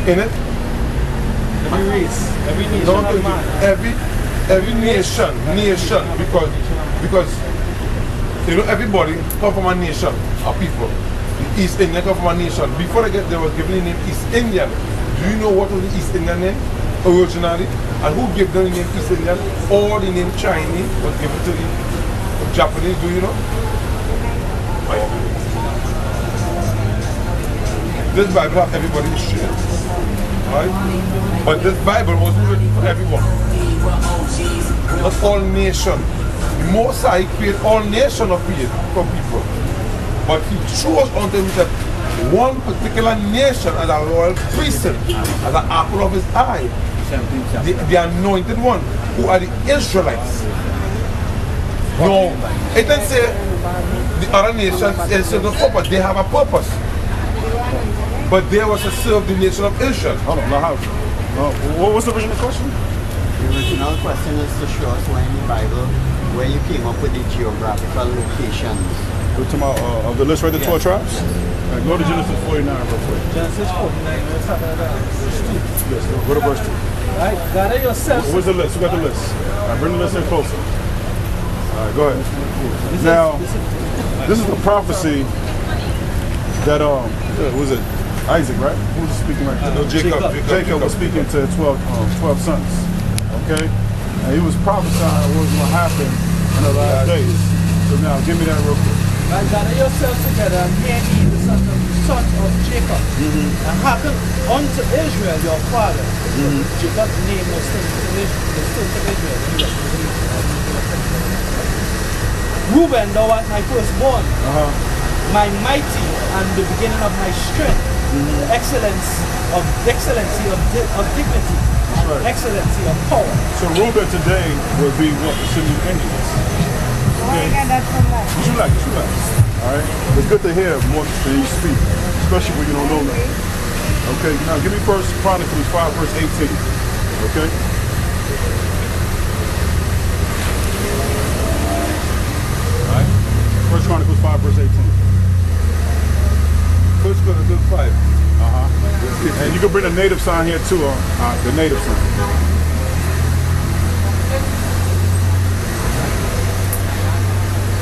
In it? Every race, every nation Don't of think man. every nation, because you know everybody come from a nation of people. The East Indian come from a nation. Before they was given the name East Indian. Do you know what was the East Indian name originally? And who gave them the name East Indian? Or the name Chinese was given to the Japanese, do you know? This Bible have everybody's share. Right? But this Bible wasn't written for everyone. Not all nations. The Most High created all nations of for people. But he chose unto himself one particular nation as a royal priesthood, as an apple of his eye. The anointed one, who are the Israelites. No, it doesn't say the other nations is no purpose. They have a purpose. But there was to serve the nation of Israel. Hold on, how? What was the original question? The original question is to show us where in the Bible where you came up with the geographical locations. We're talking about of the list right, the 12 tribes? Right, go to Genesis 49 real quick. Genesis 49, let's talk about that. Yes, go to verse 2. Right, gather yourselves. Where's the list? Who got the list? All right, bring the list in closer. All right, go ahead. Now, this is the prophecy that, was it Isaac, right? Who was speaking right there? No, Jacob was speaking to 12 sons, okay? And he was prophesying what was going to happen in the last days. So now, give me that real quick. Right, gather yourselves together and hear ye the son of Jacob, and hearken unto Israel your father. Jacob's name was still to Israel. Reuben, thou art my firstborn, my mighty and the beginning of my strength, the excellency of dignity, and excellency of power. So Reuben today will be what the Simeon Indians. Okay. What you like? All right. It's good to hear more than you speak, especially when you don't know nothing. Okay. Now give me First Chronicles 5 verse 18. Okay. All right. First Chronicles 5 verse 18. First Chronicles 5. And you can bring the native sign here too. The native sign.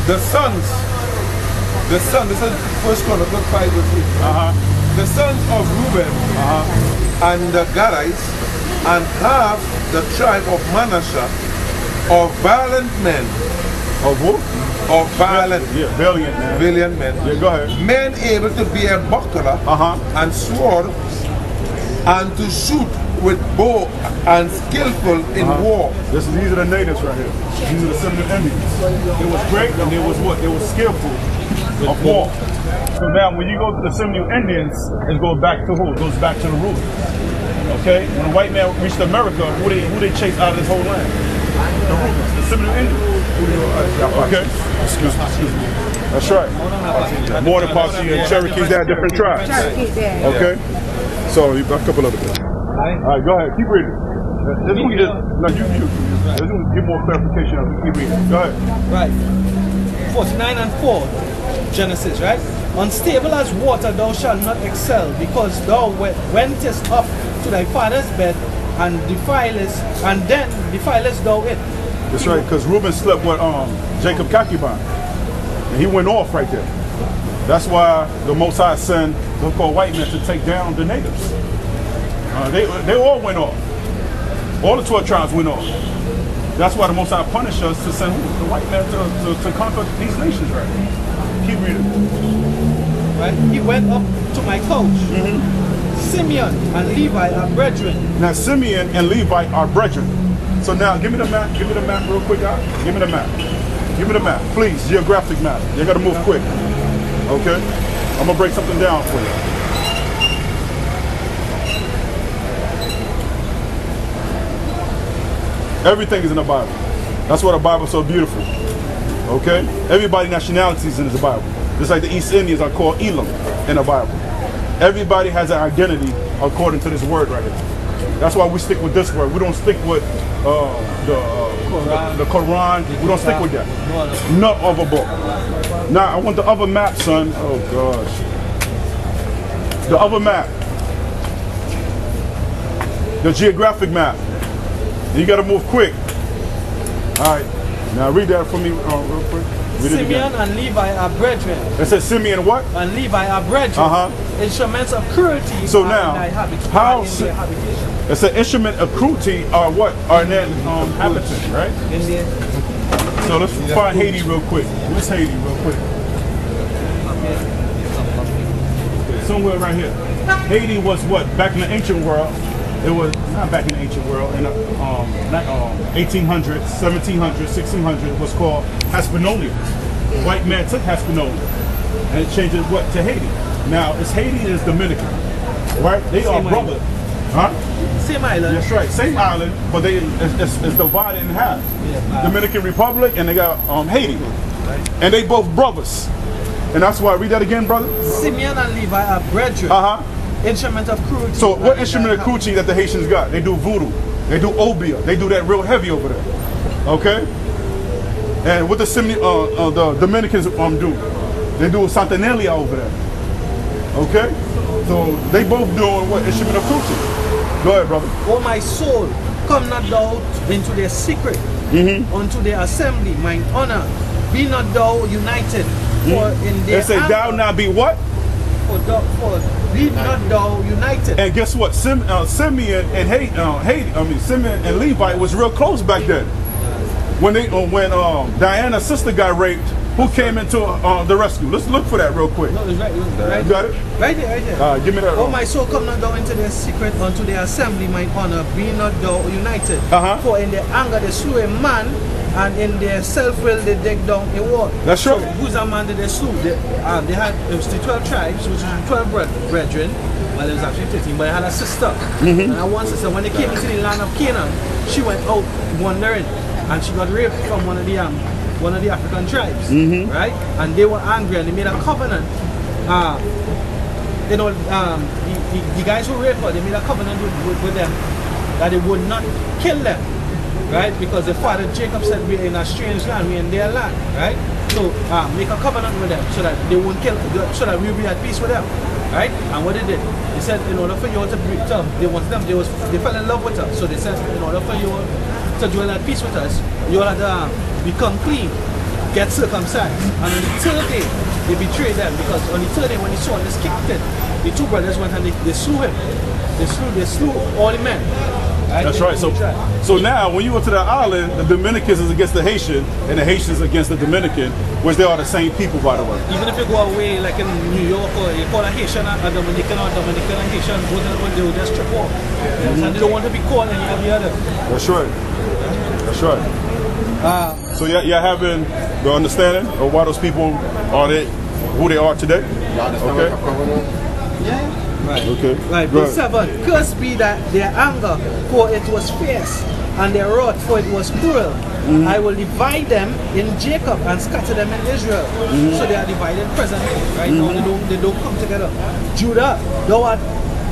The sons, this is First Chronicles 5 verse 8. The sons of Reuben and the Gadites and half the tribe of Manasseh of valiant men. Of who? Of violent. Yeah, valiant men. Valiant men. Yeah, go ahead. Men able to bear buckler and sword and to shoot with bow and skillful in war. These are the natives right here. These are the Simeon Indians. It was great and it was what? It was skillful of war. So now when you go to the Simeon Indians, it goes back to who? It goes back to the roots. Okay? When the white man reached America, who they chased out of this whole land? The roots, the Simeon Indians. Okay? Excuse me. That's right. More than Posse and Cherokees, they had different tribes. Okay? So you got a couple other bits. All right, go ahead. Keep reading. This one This one give more clarification as we keep reading. Go ahead. Right. 49 and 4, Genesis, right? Unstable as water thou shalt not excel, because thou wentest up to thy father's bed and then defilest thou it. That's right, because Reuben slept with Jacob concubine. And he went off right there. That's why the Most High sent the so-called white men to take down the natives. They all went off. All the 12 tribes went off. That's why the Most High punished us to send the white men to conquer these nations, right? Keep reading. Right? He went up to my couch. Simeon and Levi are brethren. Now Simeon and Levi are brethren. So now give me the map. Give me the map real quick, guys. Give me the map. Give me the map, please. Geographic map. You gotta move quick. Okay? I'm gonna break something down for you. Everything is in the Bible. That's why the Bible is so beautiful. Okay? Everybody nationalities in the Bible. Just like the East Indians are called Elam in the Bible. Everybody has an identity according to this word right here. That's why we stick with this word. We don't stick with the Quran. We don't stick with that. No other book. Now I want the other map, son. Oh gosh. The other map. The geographic map. You got to move quick. All right. Now read that for me real quick. Read it again. Simeon and Levi are brethren. It says Simeon what? And Levi are brethren. Instruments of cruelty. So now, how? Habitation. It's an instrument of cruelty are what? Are their inhabitants, right? In their, So let's find Haiti real quick. Where's Haiti real quick? Somewhere right here. Haiti was what? Back in the ancient world. It was not back in the ancient world. In the 1800s, 1700s, 1600s, it was called Hispaniola. White man took Hispaniola and it changed it what to Haiti. Now it's Haiti is Dominican, right? They are brothers, huh? Same island. That's right, same island, but it's divided in half. Dominican Republic and they got Haiti, and they both brothers. And that's why, read that again, brother. Simeon and Levi are brethren. Instrument of cruelty. So what instrument of cruelty that the Haitians got? They do voodoo. They do obia. They do that real heavy over there. Okay? And what the Dominicans do? They do Santenalia over there. Okay? So they both doing what instrument of cruelty? Go ahead, brother. Oh my soul, come not thou into their secret, unto their assembly, mine honor. Be not thou united, for in their they say thou not be what? For be not thou united. And guess what? Simeon and Simeon and Levi was real close back then. When Diana's sister got raped, who came into the rescue? Let's look for that real quick. No, it's right. You got it? Right there. Give me that. Oh my soul, come not thou into their secret, unto their assembly, mine honor. Be not thou united. For in their anger they slew a man, and in their self-will they dig down a wall. That's right. So who's a man that they slew? It was the 12 tribes, which was 12 brethren. Well, it was actually 15, but they had a sister. And that one sister, when they came into the land of Canaan, she went out wandering, and she got raped from one of the African tribes, right? And they were angry, and they made a covenant. The guys who raped her, they made a covenant with them that they would not kill them. Right, because the father Jacob said we're in a strange land, we're in their land, right? So make a covenant with them so that they won't kill, so that we'll be at peace with them, right? And what they did, they said in order for you to they wanted them, they fell in love with us. So they said in order for you to dwell at peace with us, you had to become clean, get circumcised. And on the third day, they betrayed them, because on the third day when he saw this kicked it, the two brothers went and they slew him. They slew all the men. Right? That's right. So now, when you go to the island, the Dominicans is against the Haitian, and the Haitians against the Dominican, which they are the same people, by the way. Even if you go away, like in New York, or you call a Haitian a Dominican, or Dominican and Haitian, both of them, they will just trip off. And they don't want to be called any of the other. That's right. That's right. So you're having the understanding of why those people are who they are today? Okay. Yeah. Right. Okay. Right. Verse 7. Cursed be that their anger, for it was fierce, and their wrath, for it was cruel. I will divide them in Jacob and scatter them in Israel. So they are divided presently. Right now they don't come together. Judah, thou art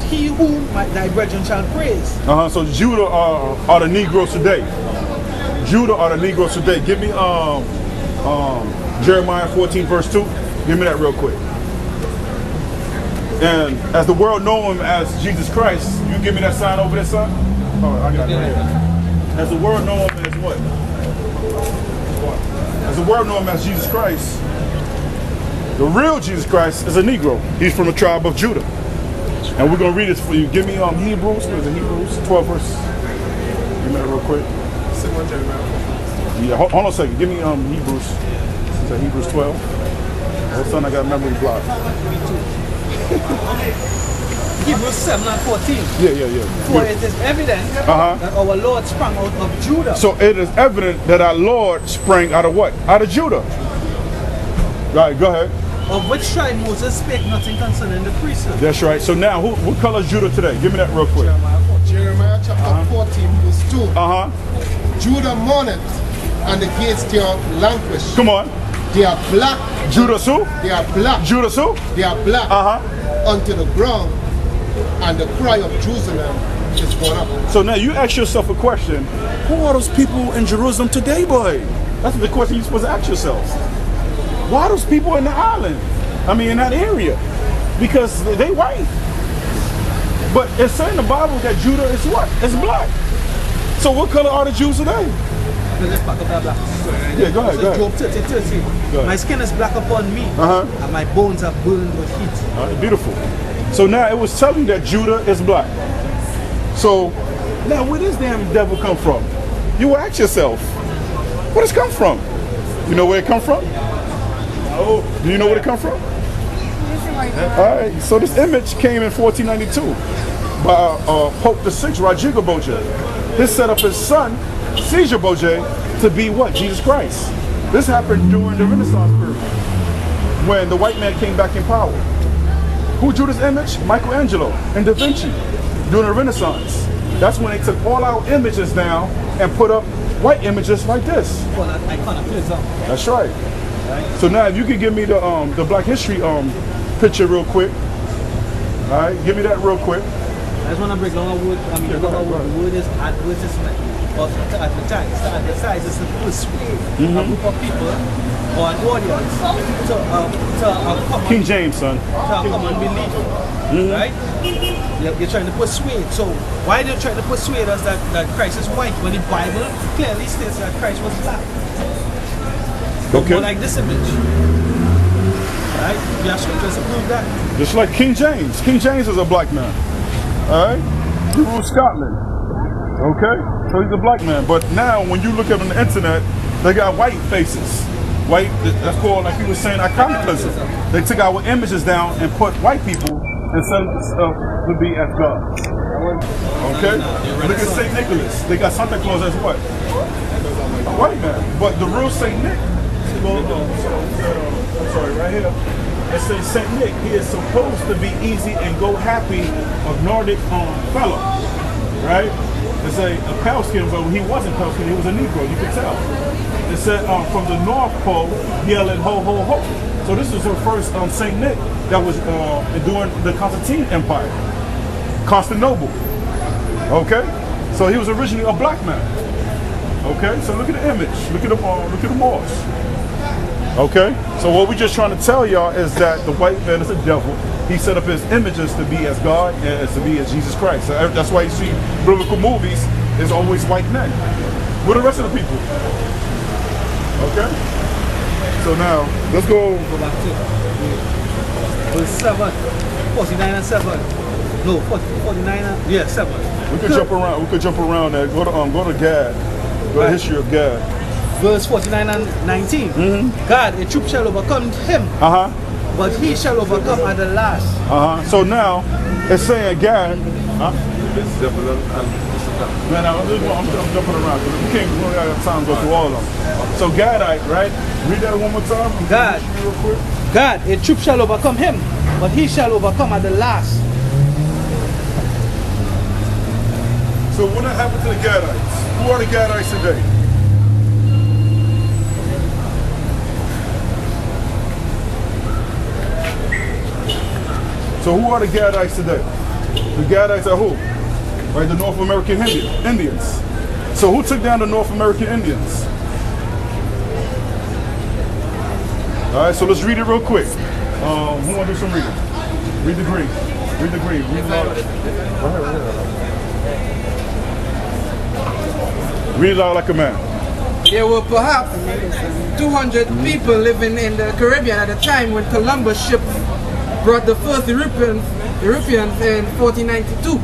he whom thy brethren shall praise. So Judah are the Negroes today. Judah are the Negroes today. Give me Jeremiah 14 verse 2. Give me that real quick. And as the world know him as Jesus Christ, you give me that sign over there, son? Oh, I got it right here. As the world know him as what? As the world know him as Jesus Christ, the real Jesus Christ is a Negro. He's from the tribe of Judah. And we're going to read this for you. Give me Hebrews. What is it? Hebrews 12 verse. Give me that real quick. Yeah, hold on a second. Give me Hebrews. It's Hebrews 12. Oh, son, I got a memory block. Hebrews 7 and 14. Yeah. For it is evident that our Lord sprang out of Judah. So it is evident that our Lord sprang out of what? Out of Judah. Right, go ahead. Of which tribe Moses spake nothing concerning the priesthood. That's right. So now, what color is Judah today? Give me that real quick. Jeremiah chapter 14 verse 2. Judah mourneth, and the gates thereof languish. Come on. They are black. Judah's who? They are black. Judah's who? They are black unto the ground, and the cry of Jerusalem is gone up. So now you ask yourself a question. Who are those people in Jerusalem today, boy? That's the question you're supposed to ask yourself. Why are those people in the island? I mean, in that area? Because they white. But it's saying in the Bible that Judah is what? It's black. So what color are the Jews today? Let's back up that black. Yeah, go ahead, go ahead. Job 30:13. My skin is black upon me, and my bones are burned with heat. Beautiful. So now it was telling that Judah is black. So now where does damn devil come from? You will ask yourself, where does it come from? You know where it come from? Oh, do you know where it come from? All right, so this image came in 1492 by Pope VI, Rodrigo Boje. He set up his son, Caesar Boje, to be what? Jesus Christ. This happened during the Renaissance period, when the white man came back in power. Who drew this image? Michelangelo and Da Vinci during the Renaissance. That's when they took all our images down and put up white images like this. Well, iconoclasm. That's right. So now if you could give me the Black History picture real quick. All right, give me that real quick. I just want to break down a word. I mean, the word is advertisement. Or to advertise. To advertise is to persuade a group of people or an audience to a common, King James, son. to a common belief. Right? You're trying to persuade. So why are they trying to persuade us that Christ is white when the Bible clearly states that Christ was black? Okay. More like this image. Right? You have scriptures to prove that. Just like King James. King James is a black man. All right? He ruled Scotland. Okay? So he's a black man. But now when you look at on the internet, they got white faces. White, that's called, like you were saying, iconoclasm. They took our images down and put white people instead of to be as gods. Okay? Look at St. Nicholas. They got Santa Claus as what? A white man. But the real St. Nick, I'm sorry, right here. It says St. Nick, he is supposed to be easy and go happy of Nordic fellow. Right? It's a pale skin, but he wasn't pale skin, he was a Negro, you could tell. It said from the North Pole, yelling ho ho ho. So this is the first St. Nick that was during the Constantine Empire. Constantinople. Okay? So he was originally a black man. Okay? So look at the image. Look at the Moors. Okay? So what we're just trying to tell y'all is that the white man is a devil. He set up his images to be as God and as to be as Jesus Christ. So that's why you see biblical movies is always white men. What are the rest of the people? Okay? So now, let's go back to verse 7. 49 and 7. No, 49 and 7. We could jump around. We could jump around there. Go to Gad. Go to history of Gad. Verse 49 and 19. God, a troop shall overcome him. But he shall overcome at the last. So now it's saying Gad. Man, I'm jumping around because we can't really have time to go through all of them. So Gadite, right? Read that one more time. God, real quick. God, a troop shall overcome him, but he shall overcome at the last. So what happened to the Gadites? Who are the Gadites today? So who are the Gadites today? The Gadites are who? Right, the North American Indians. So who took down the North American Indians? All right, so let's read it real quick. Who want to do some reading? Read the Greek. Read the Greek. Read it loud like a man. There were perhaps 200 people living in the Caribbean at the time when Columbus ship brought the first Europeans in 1492.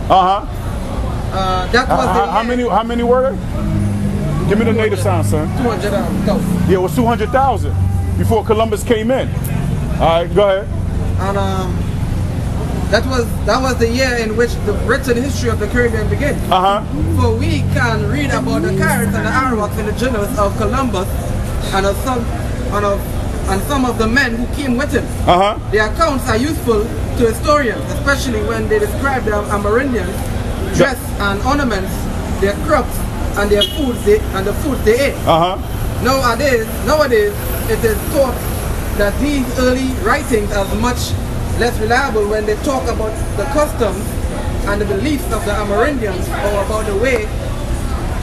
That was how many were there? Give me the native sound, son. 200,000. Yeah, it was 200,000 before Columbus came in. All right, go ahead. And that was the year in which the written history of the Caribbean began. For we can read about the Caribs and the Arawaks in the journals of Columbus and some of the men who came with him. The accounts are useful to historians, especially when they describe the Amerindians' dress and ornaments, their crops, and their foods the foods they ate. Nowadays, it is thought that these early writings are much less reliable when they talk about the customs and the beliefs of the Amerindians or about the way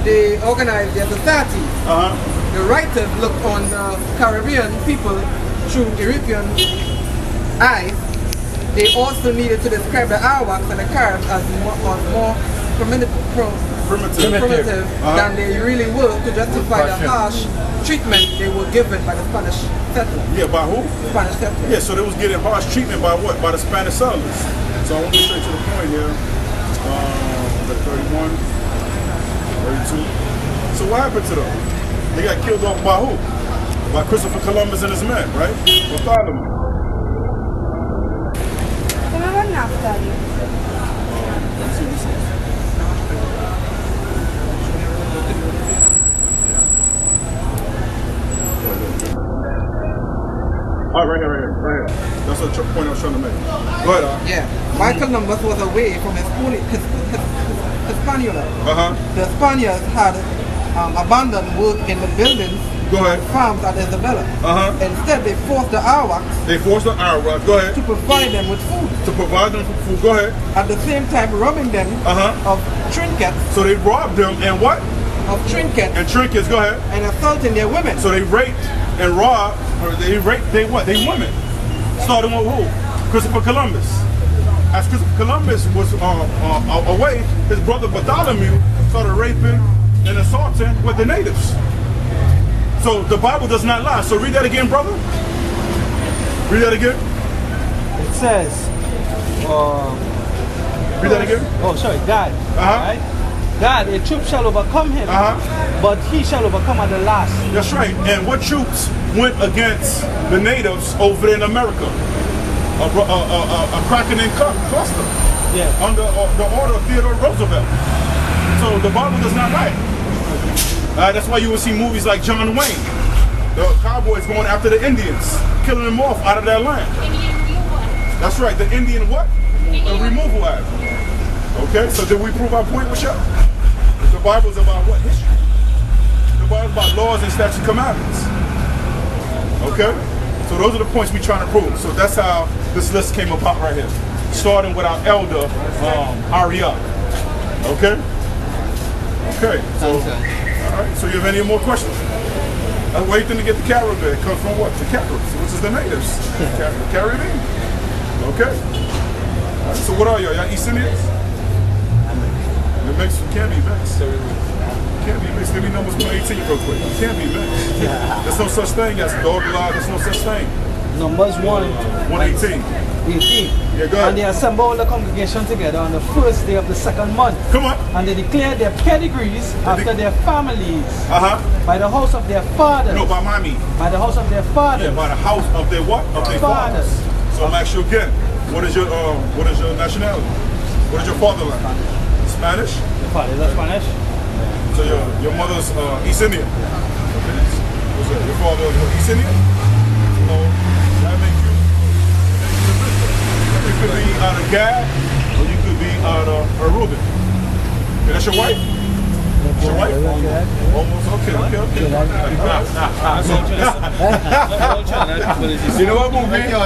they organize their society. The writers look on the Caribbean people through European eyes they also needed to describe the Arawaks and the Caribs as more primitive than they really were, to justify the harsh treatment they were given by the Spanish settlers. Yeah, by who? Spanish settlers. Yeah, so they was getting harsh treatment by what? By the Spanish settlers. So I want to get straight to the point here. The 31, 32. So what happened to them? They got killed off by who? By Christopher Columbus and his men, right? Bartholomew. Let's see this is. All right, right here. That's the point I was trying to make. Go ahead, Yeah. Michael Columbus was away from Hispaniola. The Spaniards had abandoned work in the buildings and farms at Isabella. Instead, they forced the Arawaks. Go ahead. To provide them with food. Go ahead. At the same time, robbing them of trinkets. So they robbed them and what? Of trinkets. And trinkets, go ahead. And assaulting their women. So they raped and robbed, or they raped they women. Starting with who? Christopher Columbus. As Christopher Columbus was away, his brother Bartholomew started raping and assaulting with the natives. So the Bible does not lie. So read that again, brother. Read that again. It says, read that again. Oh, sorry, God. Right? God, a troop shall overcome him, but he shall overcome at the last. That's right. And what troops went against the natives over in America? A cracking in cluster. Yeah. Under the order of Theodore Roosevelt. So the Bible does not lie. That's why you will see movies like John Wayne. The cowboys going after the Indians, killing them off out of their land. Indian removal. That's right, the Indian what? The removal act. Okay, so did we prove our point with y'all? The Bible is about what? History. The Bible is about laws and statutes and commandments. Okay? So those are the points we're trying to prove. So that's how this list came about right here. Starting with our elder, Ariel. Okay? Okay. So, all right. So you have any more questions? I'm waiting to get the Caribbean. It comes from what? The Caribs, which is the natives. Caribbean. Okay. All right, so what are y'all? Y'all East Indians? You're mixed. You can't be mixed. Can't be mixed. Give me numbers 118 real quick. You can't be mixed. There's no such thing as dog lie. There's no such thing. Numbers 118. 18. Yeah, go ahead. And they assemble all the congregation together on the first day of the second month. Come on. And they declare their pedigrees after their families. By the house of their fathers. No, by mommy. By the house of their fathers. Yeah, by the house of their what? Of their fathers. So I'm asking you again. What is your nationality? What is your fatherland? Spanish? Your father is Spanish. So your mother's East Indian. Okay. Your father is East Indian? So that makes you. You could be out of Gad, or you could be out of Reuben. Okay, that's your wife? That's your wife? Almost. Okay. You know what movie? No.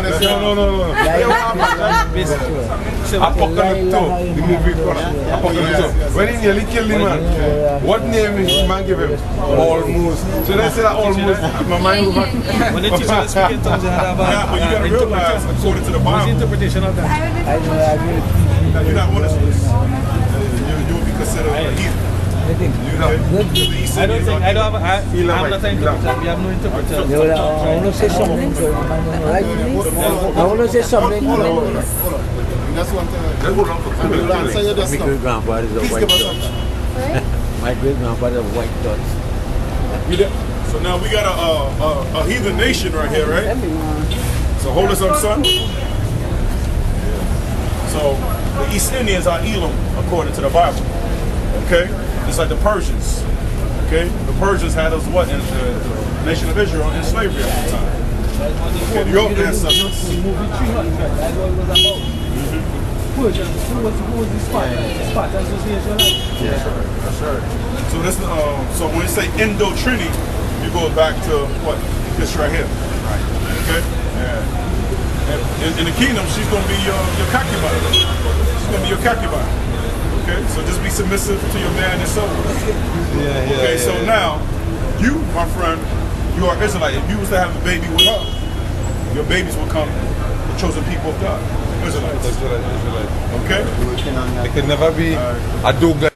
Apocalypto. The movie called Apocalypto. When he nearly killed him, man, what name did the man give him? Almost. So they say that almost. My mind was back. When they teach you to speak in tongues, Yeah, but you gotta realize, according to the what's the Bible, interpretation of that? you're not on this list. You will be considered a heathen. I don't think, I'm not an interpreter. We have no interpreter. I want to say something. I want to say something. That's one thing. Let's hold on for I will answer you just My now. great grandfather is a Please white give us dot. My great grandfather is a white dot. So now we got a heathen nation right here, right? So hold us up, son. So the East Indians are Elam, according to the Bible. Okay? It's like the Persians. Okay? The Persians had us what in the nation of Israel in slavery at the time. Okay, your ancestors. The movie 300, that's what it was about. Who was the Spartans? The Spartans was the Israelites. Yeah, that's right. So this, so when you say Indo-Trini, you go back to what? This right here. Right. Okay? Yeah. And in the kingdom, she's going to be your concubine. She's going to be your concubine. Okay? So just be submissive to your man and so on. Okay, so now, you, my friend, you are Israelite. If you was to have a baby with her, your babies will come the chosen people of God. Israelites. Israelite. Okay? Working on that. It can never be a Douglas.